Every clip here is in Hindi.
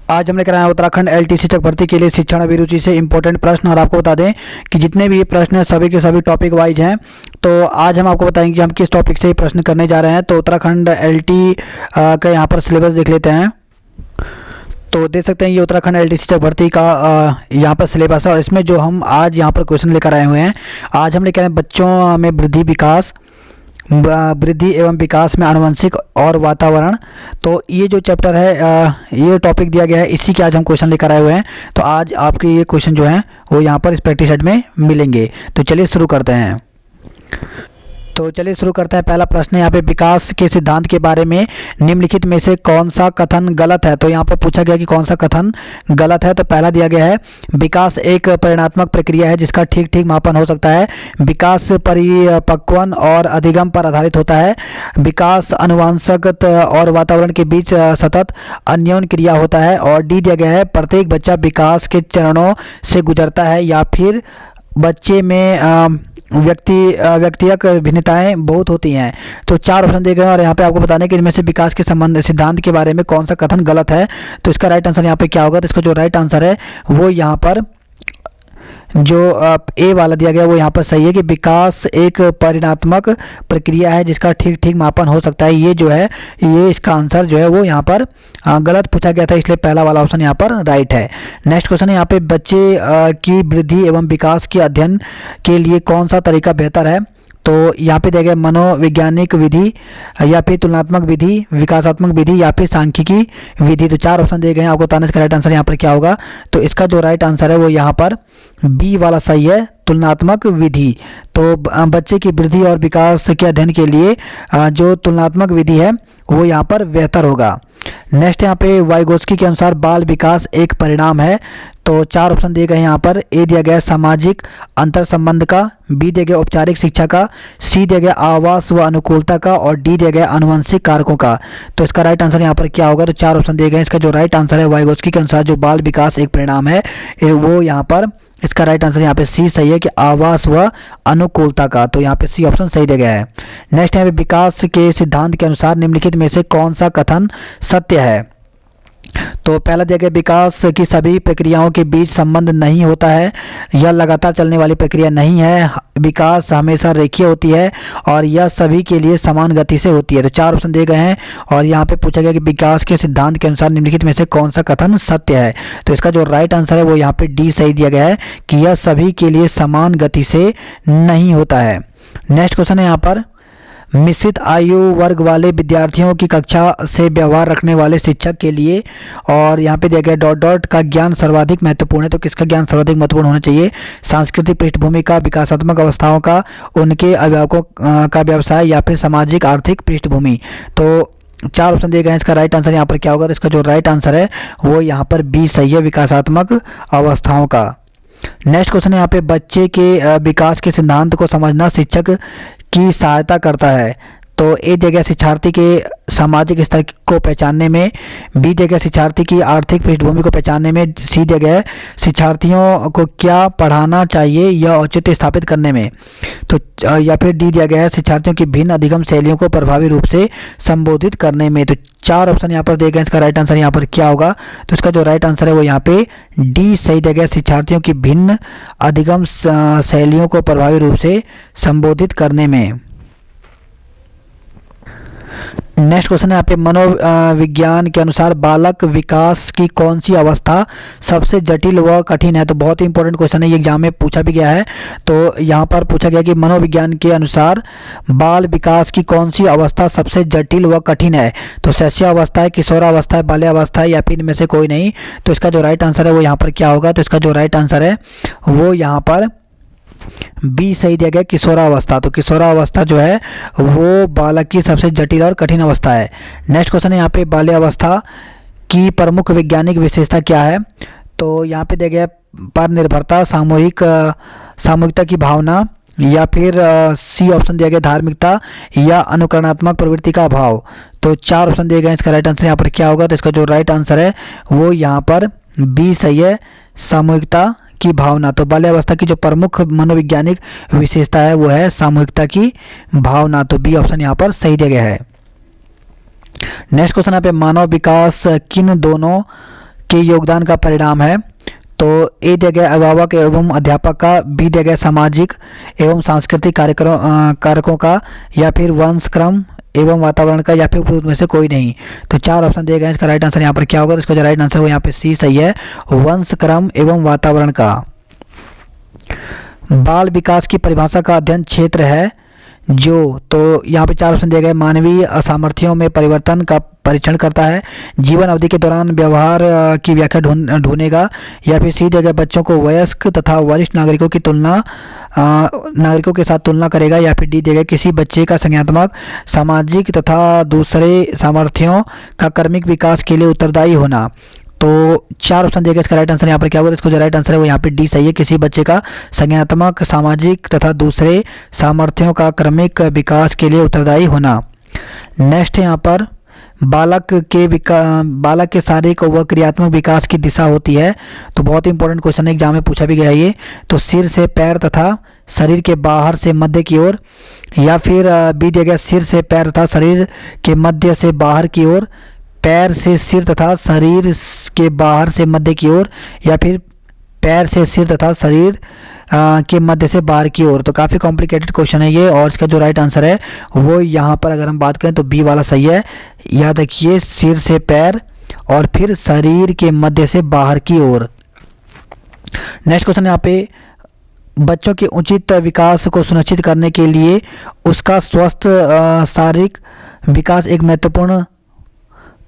आज हमने कराया उत्तराखंड एलटी शिक्षक भर्ती के लिए शिक्षण अभिरुचि से इंपॉर्टेंट प्रश्न। और आपको बता दें कि जितने भी ये प्रश्न हैं सभी के सभी टॉपिक वाइज हैं। तो आज हम आपको बताएंगे कि हम किस टॉपिक से ये प्रश्न करने जा रहे हैं। तो उत्तराखंड एलटी का यहाँ पर सिलेबस देख लेते हैं। तो देख सकते हैं ये उत्तराखंड एलटी शिक्षक भर्ती का यहाँ पर सिलेबस है। और इसमें जो हम आज यहाँ पर क्वेश्चन लेकर आए हुए हैं, आज हम लेकर आए बच्चों में वृद्धि एवं विकास में आनुवंशिक और वातावरण। तो ये जो चैप्टर है, ये टॉपिक दिया गया है, इसी के आज हम क्वेश्चन लेकर आए हुए हैं। तो आज आपके ये क्वेश्चन जो हैं वो यहाँ पर इस प्रैक्टिस सेट में मिलेंगे। तो चलिए शुरू करते हैं। पहला प्रश्न है यहाँ पे, विकास के सिद्धांत के बारे में निम्नलिखित में से कौन सा कथन गलत है। तो यहाँ पर पूछा गया कि कौन सा कथन गलत है। तो पहला दिया गया है, विकास एक परिणात्मक प्रक्रिया है जिसका ठीक ठीक मापन हो सकता है। विकास परिपक्वन और अधिगम पर आधारित होता है। विकास अनुवांशगत और वातावरण के बीच सतत अन्योन्य क्रिया होता है। और डी दिया गया है, प्रत्येक बच्चा विकास के चरणों से गुजरता है या फिर बच्चे में व्यक्तिगत भिन्नताएं बहुत होती हैं। तो चार ऑप्शन दिए गए हैं और यहाँ पे आपको बताने कि इनमें से विकास के संबंध सिद्धांत के बारे में कौन सा कथन गलत है। तो इसका राइट आंसर यहाँ पे क्या होगा। तो इसका जो राइट आंसर है वो यहाँ पर जो ए वाला दिया गया वो यहाँ पर सही है कि विकास एक परिणात्मक प्रक्रिया है जिसका ठीक ठीक मापन हो सकता है। ये जो है ये इसका आंसर जो है वो यहाँ पर गलत पूछा गया था, इसलिए पहला वाला ऑप्शन यहाँ पर राइट है। नेक्स्ट क्वेश्चन है यहाँ पे, बच्चे की वृद्धि एवं विकास के अध्ययन के लिए कौन सा तरीका बेहतर है। तो यहाँ पे दिया गया मनोवैज्ञानिक विधि या फिर तुलनात्मक विधि, विकासात्मक विधि या फिर सांख्यिकी विधि। तो चार ऑप्शन दिए गए हैं, आपको बताना इसका राइट आंसर यहाँ पर क्या होगा। तो इसका जो राइट आंसर है वो यहाँ पर बी वाला सही है, तुलनात्मक विधि। तो बच्चे की वृद्धि और विकास के अध्ययन के लिए जो तुलनात्मक विधि है वो यहाँ पर बेहतर होगा। नेक्स्ट यहाँ पे, वाइगोस्की के अनुसार बाल विकास एक परिणाम है। तो चार ऑप्शन दिए गए हैं यहाँ पर। ए दिया गया सामाजिक अंतर संबंध का, बी दिया गया औपचारिक शिक्षा का, सी दिया गया आवास व अनुकूलता का और डी दिया गया आनुवंशिक कारकों का। तो इसका राइट आंसर यहाँ पर क्या होगा। तो चार ऑप्शन दिए गए हैं, इसका जो राइट आंसर है वाइगोस्की के अनुसार जो बाल विकास एक परिणाम है वो यहाँ पर इसका राइट आंसर यहाँ पे सी सही है कि आवास व अनुकूलता का। तो यहाँ पे सी ऑप्शन सही दिया गया है। नेक्स्ट यहाँ पे, विकास के सिद्धांत के अनुसार निम्नलिखित में से कौन सा कथन सत्य है। तो पहला दिया गया, विकास की सभी प्रक्रियाओं के बीच संबंध नहीं होता है, यह लगातार चलने वाली प्रक्रिया नहीं है, विकास हमेशा रेखीय होती है और यह सभी के लिए समान गति से होती है। तो चार ऑप्शन दिए गए हैं और यहाँ पे पूछा गया कि विकास के सिद्धांत के अनुसार निम्नलिखित में से कौन सा कथन सत्य है। तो इसका जो राइट आंसर है वो यहाँ पे डी सही दिया गया है कि यह सभी के लिए समान गति से नहीं होता है। नेक्स्ट क्वेश्चन है यहाँ पर, मिश्रित आयु वर्ग वाले विद्यार्थियों की कक्षा से व्यवहार रखने वाले शिक्षक के लिए, और यहाँ पे दिया गया डॉट डॉट का ज्ञान सर्वाधिक महत्वपूर्ण है। तो किसका ज्ञान सर्वाधिक महत्वपूर्ण होना चाहिए। सांस्कृतिक पृष्ठभूमि का, विकासात्मक अवस्थाओं का, उनके अभिभावकों का व्यवसाय या फिर सामाजिक आर्थिक पृष्ठभूमि। तो चार ऑप्शन दिए गए हैं, इसका राइट आंसर यहाँ पर क्या होगा। तो इसका जो राइट आंसर है वो यहाँ पर बी सही है, विकासात्मक अवस्थाओं का। नेक्स्ट क्वेश्चन है यहाँ पे, बच्चे के विकास के सिद्धांत को समझना शिक्षक की सहायता करता है। तो ए दिया गया शिक्षार्थी के सामाजिक स्तर को पहचानने में, बी दिया गया शिक्षार्थी की आर्थिक पृष्ठभूमि को पहचानने में, सी दिया गया शिक्षार्थियों को क्या पढ़ाना चाहिए यह औचित्य स्थापित करने में। तो या फिर डी दिया गया है शिक्षार्थियों की भिन्न अधिगम शैलियों को प्रभावी रूप से संबोधित करने में। तो चार ऑप्शन यहाँ पर दिए गए, इसका राइट आंसर यहाँ पर क्या होगा। तो इसका जो राइट आंसर है वो यहाँ पे डी सही दिया गया, शिक्षार्थियों की भिन्न अधिगम शैलियों को प्रभावी रूप से संबोधित करने में। नेक्स्ट क्वेश्चन है यहाँ पे, मनोविज्ञान के अनुसार बालक विकास की कौन सी अवस्था सबसे जटिल व कठिन है। तो बहुत ही इंपॉर्टेंट क्वेश्चन है, ये एग्जाम में पूछा भी गया है। तो यहाँ पर पूछा गया कि मनोविज्ञान के अनुसार बाल विकास की कौन सी अवस्था सबसे जटिल व कठिन है। तो शैशवावस्था है, किशोरावस्था है, बाल्यावस्था है या फिर इनमें से कोई नहीं। तो इसका जो राइट आंसर है वो यहाँ पर क्या होगा। तो इसका जो राइट आंसर है वो यहाँ पर बी सही दिया गया, किशोरावस्था। तो किशोरावस्था जो है वो बालक की सबसे जटिल और कठिन अवस्था है। नेक्स्ट क्वेश्चन है यहाँ पे, बाल्यावस्था की प्रमुख वैज्ञानिक विशेषता क्या है। तो यहाँ पे दिया गया पर निर्भरता, सामूहिकता की भावना या फिर सी ऑप्शन दिया गया धार्मिकता या अनुकरणात्मक प्रवृत्ति का अभाव। तो चार ऑप्शन दिए गए, इसका राइट आंसर यहाँ पर क्या होगा। तो इसका जो राइट आंसर है वो यहाँ पर बी सही है, सामूहिकता की भावना। तो बाल्यावस्था की जो प्रमुख मनोवैज्ञानिक विशेषता है वो है सामूहिकता की भावना। तो बी ऑप्शन यहाँ पर सही दिया गया है। नेक्स्ट क्वेश्चन यहाँ पे, मानव विकास किन दोनों के योगदान का परिणाम है। तो ए दिया गया अभिभावक एवं अध्यापक का, बी दिया गया सामाजिक एवं सांस्कृतिक कारकों का, या फिर वंशक्रम एवं वातावरण का, या फिर उपरोक्त में से कोई नहीं। तो 4 ऑप्शन दिए गए हैं। इसका राइट आंसर यहाँ पर क्या होगा? तो इसका जो राइट आंसर वो यहाँ पे सी सही है, वंशक्रम एवं वातावरण का। बाल विकास की परिभाषा का अध्ययन क्षेत्र है जो, तो यहाँ पे 4 ऑप्शन दिए गए। मानवीय असामर्थ्यों में परिवर्तन का परीक्षण करता है, जीवन अवधि के दौरान व्यवहार की व्याख्या ढूंढेगा, या फिर सी दिया गया बच्चों को वयस्क तथा वरिष्ठ नागरिकों के साथ तुलना करेगा, या फिर डी दिया गया किसी बच्चे का संज्ञानात्मक, सामाजिक तथा दूसरे सामर्थ्यों का क्रमिक विकास के लिए उत्तरदायी होना। तो 4 ऑप्शन दिए गए। इसका राइट आंसर यहाँ पर क्या होगा? इसको जो राइट आंसर है वो यहाँ पे डी सही है, किसी बच्चे का संज्ञानात्मक, सामाजिक तथा दूसरे सामर्थ्यों का क्रमिक विकास के लिए उत्तरदायी होना। नेक्स्ट यहाँ पर बालक के शारीरिक व क्रियात्मक विकास की दिशा होती है। तो बहुत ही इंपॉर्टेंट क्वेश्चन है, एग्जाम में पूछा भी गया है ये। तो सिर से पैर तथा शरीर के बाहर से मध्य की ओर, या फिर बी दिया गया सिर से पैर तथा शरीर के मध्य से बाहर की ओर, पैर से सिर तथा शरीर के बाहर से मध्य की ओर, या फिर पैर से सिर तथा शरीर के मध्य से बाहर की ओर। तो काफ़ी कॉम्प्लिकेटेड क्वेश्चन है ये, और इसका जो राइट आंसर है वो यहाँ पर अगर हम बात करें तो बी वाला सही है। याद रखिए, सिर से पैर और फिर शरीर के मध्य से बाहर की ओर। नेक्स्ट क्वेश्चन यहाँ पे, बच्चों के उचित विकास को सुनिश्चित करने के लिए उसका स्वस्थ शारीरिक विकास एक महत्वपूर्ण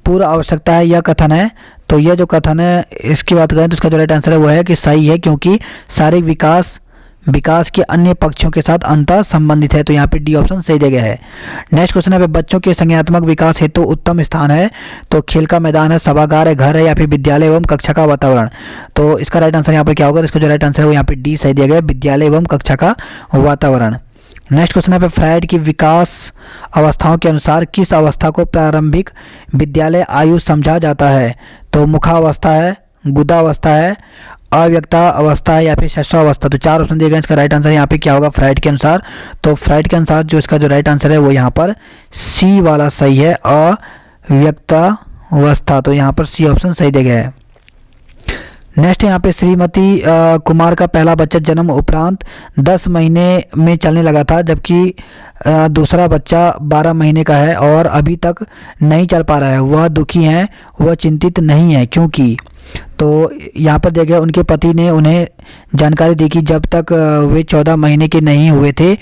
पूर्व आवश्यकता है, यह कथन है। तो यह जो कथन है इसकी बात करें तो इसका जो राइट आंसर है वो है कि सही है, क्योंकि शारीरिक विकास के अन्य पक्षों के साथ अंतर संबंधित है। तो यहाँ पे डी ऑप्शन सही दिया गया है। नेक्स्ट क्वेश्चन है, बच्चों के संज्ञानात्मक विकास हेतु उत्तम स्थान है। तो खेल का मैदान है, सभागार है, घर है, या फिर विद्यालय एवं कक्षा का वातावरण। तो इसका राइट आंसर यहाँ पर क्या होगा? तो इसका जो राइट आंसर है वो यहाँ पे डी सही दिया गया है, विद्यालय एवं कक्षा का वातावरण। नेक्स्ट क्वेश्चन है, फ्रायड की विकास अवस्थाओं के अनुसार किस अवस्था को प्रारंभिक विद्यालय आयु समझा जाता है? तो मुखावस्था है, गुदावस्था है, अव्यक्ता अवस्था है, या फिर शैशवावस्था। तो 4 ऑप्शन दिए गए। इसका राइट आंसर यहाँ पे क्या होगा फ्रायड के अनुसार? तो फ्रायड के अनुसार जो इसका जो राइट आंसर है वो यहाँ पर सी वाला सही है, अव्यक्ता अवस्था। तो यहाँ पर सी ऑप्शन सही दिया गया है। नेक्स्ट यहाँ पे श्रीमती कुमार का पहला बच्चा जन्म उपरांत 10 महीने में चलने लगा था, जबकि दूसरा बच्चा 12 महीने का है और अभी तक नहीं चल पा रहा है। वह दुखी हैं, वह चिंतित नहीं है, क्योंकि। तो यहाँ पर देखिए उनके पति ने उन्हें जानकारी दी कि जब तक वे 14 महीने के नहीं हुए थे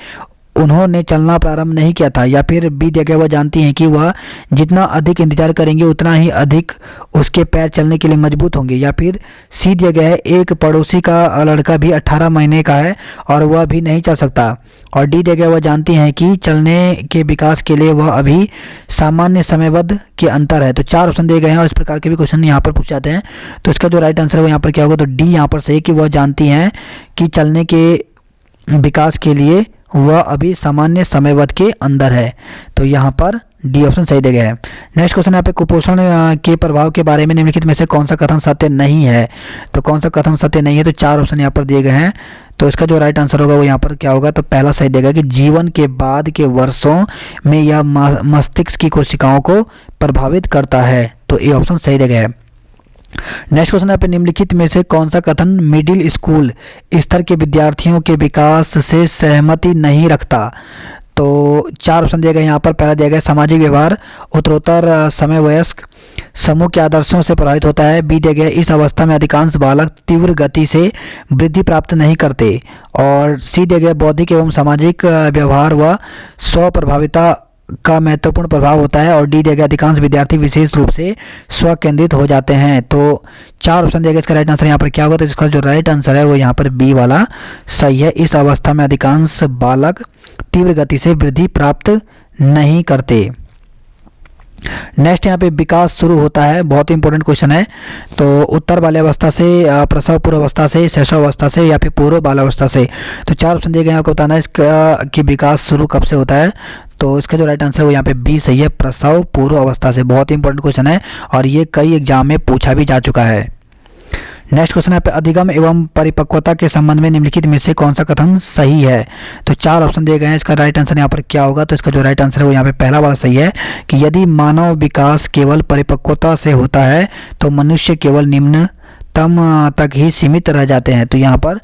उन्होंने चलना प्रारंभ नहीं किया था, या फिर बी दिया गया वह जानती हैं कि वह जितना अधिक इंतजार करेंगे उतना ही अधिक उसके पैर चलने के लिए मजबूत होंगे, या फिर सी दिया गया है एक पड़ोसी का लड़का भी 18 महीने का है और वह भी नहीं चल सकता, और डी दिया गया वह जानती हैं कि चलने के विकास के लिए वह अभी सामान्य समयबद्ध के अंतर है। तो 4 ऑप्शन दिए गए हैं और इस प्रकार के भी क्वेश्चन यहाँ पर पूछ जाते हैं। तो इसका जो राइट आंसर है वो यहाँ पर क्या होगा? तो डी यहाँ पर सही कि वह जानती हैं कि चलने के विकास के लिए वह अभी सामान्य समयवत के अंदर है। तो यहाँ पर डी ऑप्शन सही दिया गया है। नेक्स्ट क्वेश्चन यहाँ पे कुपोषण के प्रभाव के बारे में निम्नलिखित में से कौन सा कथन सत्य नहीं है? तो कौन सा कथन सत्य नहीं है? तो 4 ऑप्शन यहाँ पर दिए गए हैं। तो इसका जो राइट आंसर होगा वो यहाँ पर क्या होगा? तो पहला सही देगा कि जीवन के बाद के वर्षों में यह मस्तिष्क की कोशिकाओं को प्रभावित करता है। तो ए ऑप्शन सही दिया गया है। नेक्स्ट क्वेश्चन यहाँ पे निम्नलिखित में से कौन सा कथन मिडिल स्कूल स्तर के विद्यार्थियों के विकास से सहमति नहीं रखता? तो 4 ऑप्शन दिए गए यहाँ पर। पहला दिया गया सामाजिक व्यवहार उत्तरोत्तर समय वयस्क समूह के आदर्शों से प्रभावित होता है। बी दिया गया इस अवस्था में अधिकांश बालक तीव्र गति से वृद्धि प्राप्त नहीं करते, और सी दिया गया बौद्धिक एवं सामाजिक व्यवहार व स्वप्रभाविता का महत्वपूर्ण प्रभाव होता है, और डी दिया गया अधिकांश विद्यार्थी विशेष रूप से स्व केंद्रित हो जाते हैं। तो 4 ऑप्शन दिया गया। इसका राइट आंसर यहाँ पर क्या होगा? तो इसका जो राइट आंसर है वो यहाँ पर बी वाला सही है। इस अवस्था में अधिकांश बालक तीव्र गति से वृद्धि प्राप्त नहीं करते। नेक्स्ट यहाँ पे विकास शुरू होता है, बहुत ही इंपॉर्टेंट क्वेश्चन है। तो उत्तर बाल्यावस्था से, प्रसव पूर्व अवस्था से, शैशवावस्था से, या फिर पूर्व बाल्यावस्था से। तो 4 ऑप्शन दिए गए हैं, आपको बताना है इसका कि विकास शुरू कब से होता है। तो इसका जो राइट आंसर है वो यहाँ पे बी सही है, प्रसव पूर्व अवस्था से। बहुत ही इंपॉर्टेंट क्वेश्चन है और ये कई एग्जाम में पूछा भी जा चुका है। नेक्स्ट क्वेश्चन है पे अधिगम एवं परिपक्वता के संबंध में निम्नलिखित में से कौन सा कथन सही है। तो 4 ऑप्शन दिए गए हैं, इसका राइट आंसर यहाँ पर क्या होगा। तो इसका जो राइट आंसर है वो यहाँ पे पहला वाला सही है कि यदि मानव विकास केवल परिपक्वता से होता है तो मनुष्य केवल निम्नतम तक ही सीमित रह जाते हैं। तो यहाँ पर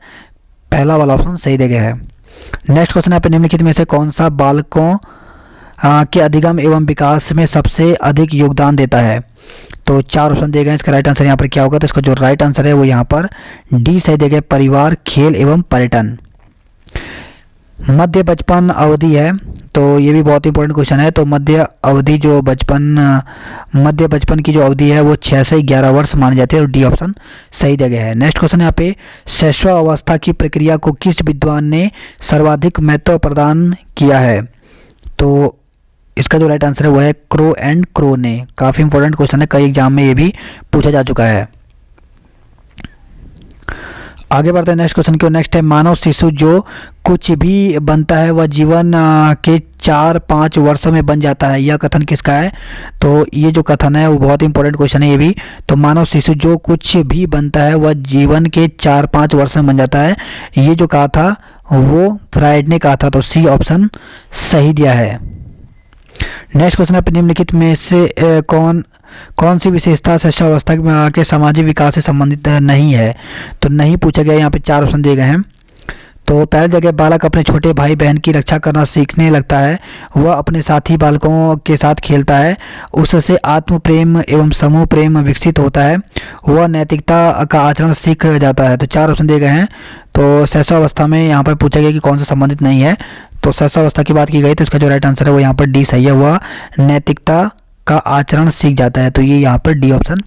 पहला वाला ऑप्शन सही दिया गया है। नेक्स्ट क्वेश्चन है पे निम्नलिखित में से कौन सा बालकों के अधिगम एवं विकास में सबसे अधिक योगदान देता है। तो 4 ऑप्शन दिए गए हैं, इसका राइट आंसर यहाँ पर क्या होगा। तो इसका जो राइट आंसर है वो यहाँ पर डी सही दिया गया, परिवार, खेल एवं पर्यटन। मध्य बचपन अवधि है, तो ये भी बहुत इंपॉर्टेंट क्वेश्चन है। तो मध्य बचपन की जो अवधि है वो 6 से 11 वर्ष मानी जाती है और डी ऑप्शन सही दिया गया है। नेक्स्ट क्वेश्चन यहाँ पे शैशवावस्था की प्रक्रिया को किस विद्वान ने सर्वाधिक महत्व प्रदान किया है। तो इसका जो राइट आंसर है वो है क्रो एंड क्रो ने। काफ़ी इंपॉर्टेंट क्वेश्चन है, कई एग्जाम में ये भी पूछा जा चुका है। आगे बढ़ते हैं नेक्स्ट क्वेश्चन की। नेक्स्ट है मानव शिशु जो कुछ भी बनता है वह जीवन के 4-5 वर्षों में बन जाता है, यह कथन किसका है। तो ये जो कथन है वो बहुत इंपॉर्टेंट क्वेश्चन है ये भी। तो मानव शिशु जो कुछ भी बनता है वह जीवन के 4-5 वर्षों में बन जाता है, ये जो कहा था वो फ्राइड ने कहा था। तो सी ऑप्शन सही दिया है। नेक्स्ट क्वेश्चन है निम्नलिखित में से कौन सी विशेषता शिशुअवस्था के सामाजिक विकास से संबंधित नहीं है। तो नहीं पूछा गया, यहाँ पे 4 ऑप्शन दिए गए हैं। तो पहली जगह बालक अपने छोटे भाई बहन की रक्षा करना सीखने लगता है, वह अपने साथी बालकों के साथ खेलता है, उससे आत्म प्रेम एवं समूह प्रेम विकसित होता है, वह नैतिकता का आचरण सीख जाता है। तो 4 ऑप्शन दिए गए हैं। तो शैशवावस्था में यहाँ पर पूछा गया कि कौन सा संबंधित नहीं है। तो शैशवावस्था की बात की गई, तो इसका जो राइट आंसर है वो यहाँ पर डी सही है, वह नैतिकता का आचरण सीख जाता है। तो ये यहाँ पर डी ऑप्शन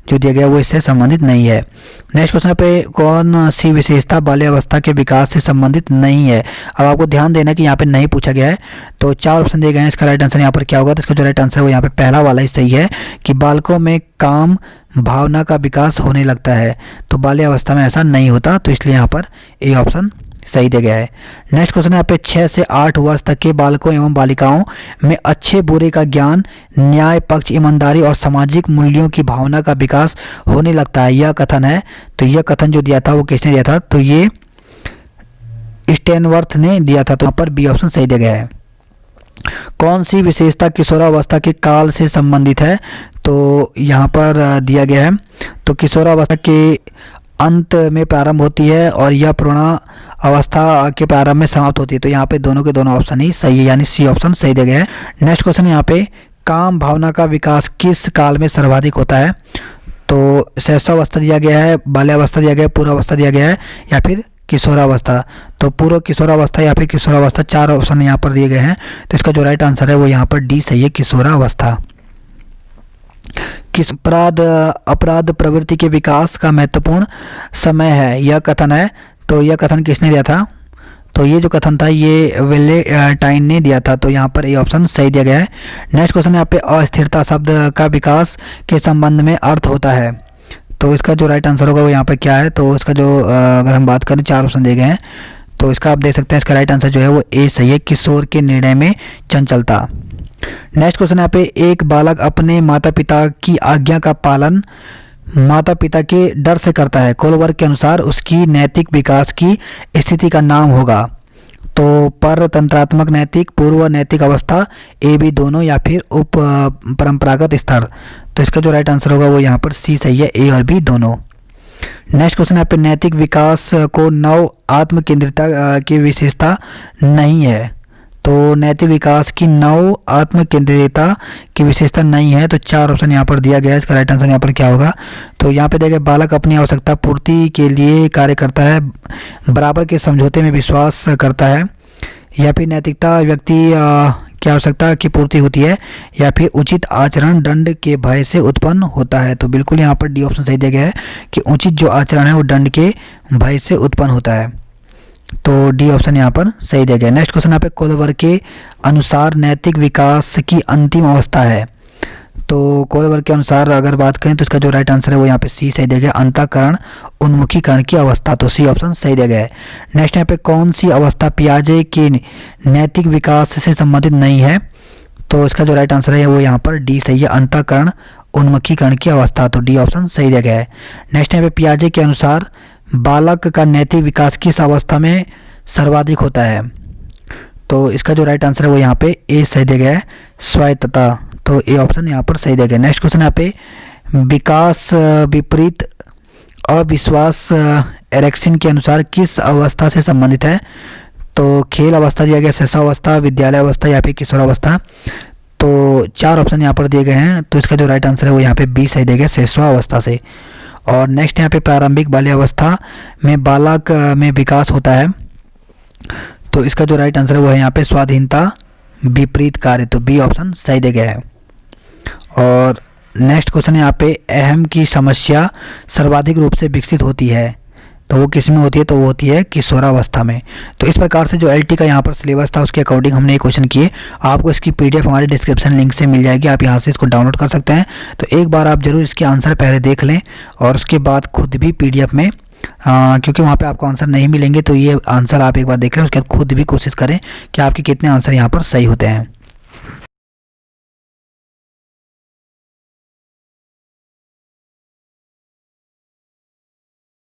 जो दिया गया वो इससे संबंधित नहीं है। नेक्स्ट क्वेश्चन पे कौन सी विशेषता बाल्यावस्था के विकास से संबंधित नहीं है। अब आपको ध्यान देना कि यहाँ पे नहीं पूछा गया है। तो 4 ऑप्शन दिए गए हैं, इसका राइट आंसर यहाँ पर क्या होगा। तो इसका जो राइट आंसर है वो यहाँ पे पहला वाला ही सही है कि बालकों में काम भावना का विकास होने लगता है। तो बाल्यावस्था में ऐसा नहीं होता, तो इसलिए यहाँ पर ए ऑप्शन सही दिया गया है। नेक्स्ट क्वेश्चन है यहाँ पे 6 से 8 वर्ष तक के बालकों एवं बालिकाओं में अच्छे बुरे का ज्ञान, न्याय, पक्ष, ईमानदारी और सामाजिक मूल्यों की भावना का विकास होने लगता है, यह कथन है। तो यह कथन जो दिया था वो किसने दिया था। तो ये स्टेनवर्थ ने दिया था। तो यहाँ पर बी ऑप्शन सही दिया गया है। कौन सी विशेषता किशोरावस्था के काल से संबंधित है। तो यहाँ पर दिया गया है। तो किशोरावस्था के अंत में प्रारंभ होती है और यह पूर्णावस्था के प्रारंभ में समाप्त होती है। तो यहाँ पे दोनों के दोनों ऑप्शन ही सही है, यानी सी ऑप्शन सही दिया गया है। नेक्स्ट क्वेश्चन यहाँ पे काम भावना का विकास किस काल में सर्वाधिक होता है। तो शैशवावस्था दिया गया है, बाल्यावस्था दिया गया है, पूर्वावस्था दिया गया है या फिर किशोरावस्था। तो पूर्व किशोरावस्था या फिर किशोरावस्था, 4 ऑप्शन यहाँ पर दिए गए हैं। तो इसका जो राइट आंसर है वो यहाँ पर डी सही है, किशोरावस्था। किस अपराध प्रवृत्ति के विकास का महत्वपूर्ण समय है, यह कथन है। तो यह कथन किसने दिया था। तो ये जो कथन था ये वेलेटाइन ने दिया था। तो यहाँ पर ए ऑप्शन सही दिया गया है। नेक्स्ट क्वेश्चन यहाँ पे अस्थिरता शब्द का विकास के संबंध में अर्थ होता है। तो इसका जो राइट आंसर होगा वो यहाँ पर क्या है। तो इसका जो अगर हम बात करें 4 ऑप्शन दिए गए हैं, तो इसका आप देख सकते हैं इसका राइट आंसर जो है वो ए सही है, किशोर के निर्णय में चंचलता। नेक्स्ट क्वेश्चन यहाँ पे एक बालक अपने माता पिता की आज्ञा का पालन माता पिता के डर से करता है, कोलबर्ग के अनुसार उसकी नैतिक विकास की स्थिति का नाम होगा। तो परतंत्रात्मक नैतिक, पूर्व नैतिक अवस्था, ए बी दोनों या फिर उप परंपरागत स्तर। तो इसका जो राइट आंसर होगा वो यहाँ पर सी सही है, ए और बी दोनों। नेक्स्ट क्वेश्चन यहाँ पे नैतिक विकास को नव आत्म केंद्रितता की विशेषता नहीं है। तो नैतिक विकास की नव आत्म केंद्रितता की विशेषता नहीं है। तो 4 ऑप्शन यहाँ पर दिया गया है, इसका राइट आंसर यहाँ पर क्या होगा। तो यहाँ पे देखिए बालक अपनी आवश्यकता पूर्ति के लिए कार्य करता है, बराबर के समझौते में विश्वास करता है, या फिर नैतिकता व्यक्ति की आवश्यकता की पूर्ति होती है, या फिर उचित आचरण दंड के भय से उत्पन्न होता है। तो बिल्कुल यहाँ पर डी ऑप्शन सही दिया गया है कि उचित जो आचरण है वो दंड के भय से उत्पन्न होता है। तो डी ऑप्शन यहाँ पर सही दिया गया। नेक्स्ट क्वेश्चन यहाँ पे कोलबर्ग के अनुसार नैतिक विकास की अंतिम अवस्था है। तो कोलबर्ग के अनुसार अगर बात करें तो इसका जो राइट आंसर है वो यहाँ पे सी सही दिया गया, अंतःकरण उन्मुखीकरण की अवस्था। तो सी ऑप्शन सही दिया गया है। नेक्स्ट यहाँ पे कौन सी अवस्था पियाजे के नैतिक विकास से संबंधित नहीं है। तो इसका जो राइट आंसर है वो यहाँ पर डी सही है, अंतःकरण उन्मुखीकरण की अवस्था, तो डी ऑप्शन सही दिया गया है। नेक्स्ट यहाँ पे पियाजे के अनुसार बालक का नैतिक विकास किस अवस्था में सर्वाधिक होता है, तो इसका जो राइट आंसर है वो यहाँ पे ए सही दिया गया है, स्वायत्तता, तो ए ऑप्शन यहाँ पर सही दिया गया। नेक्स्ट क्वेश्चन यहाँ पे विकास विपरीत अविश्वास एरिक्सन के अनुसार किस अवस्था से संबंधित है, तो खेल अवस्था दिया गया, शिशुअवस्था, विद्यालय अवस्था या फिर किशोरावस्था, तो 4 ऑप्शन यहाँ पर दिए गए हैं, तो इसका जो राइट आंसर है वो यहाँ पे बी सही दिया गया, शिशुअवस्था से। और नेक्स्ट यहाँ पे प्रारंभिक बाल्यावस्था में बालक में विकास होता है, तो इसका जो राइट आंसर है वो है यहाँ पे स्वाधीनता विपरीत कार्य, तो बी ऑप्शन सही दिया गया है। और नेक्स्ट क्वेश्चन यहाँ पे अहम की समस्या सर्वाधिक रूप से विकसित होती है, तो वो किस में होती है, तो वो होती है किशोरावस्था में। तो इस प्रकार से जो एलटी का यहाँ पर सिलेबस था उसके अकॉर्डिंग हमने ये क्वेश्चन किए। आपको इसकी पीडीएफ हमारे डिस्क्रिप्शन लिंक से मिल जाएगी, आप यहाँ से इसको डाउनलोड कर सकते हैं। तो एक बार आप जरूर इसके आंसर पहले देख लें और उसके बाद खुद भी पीडीएफ में क्योंकि वहाँ पे आपको आंसर नहीं मिलेंगे, तो ये आंसर आप एक बार देख लें, उसके बाद खुद भी कोशिश करें कि आपके कितने आंसर यहाँ पर सही होते हैं।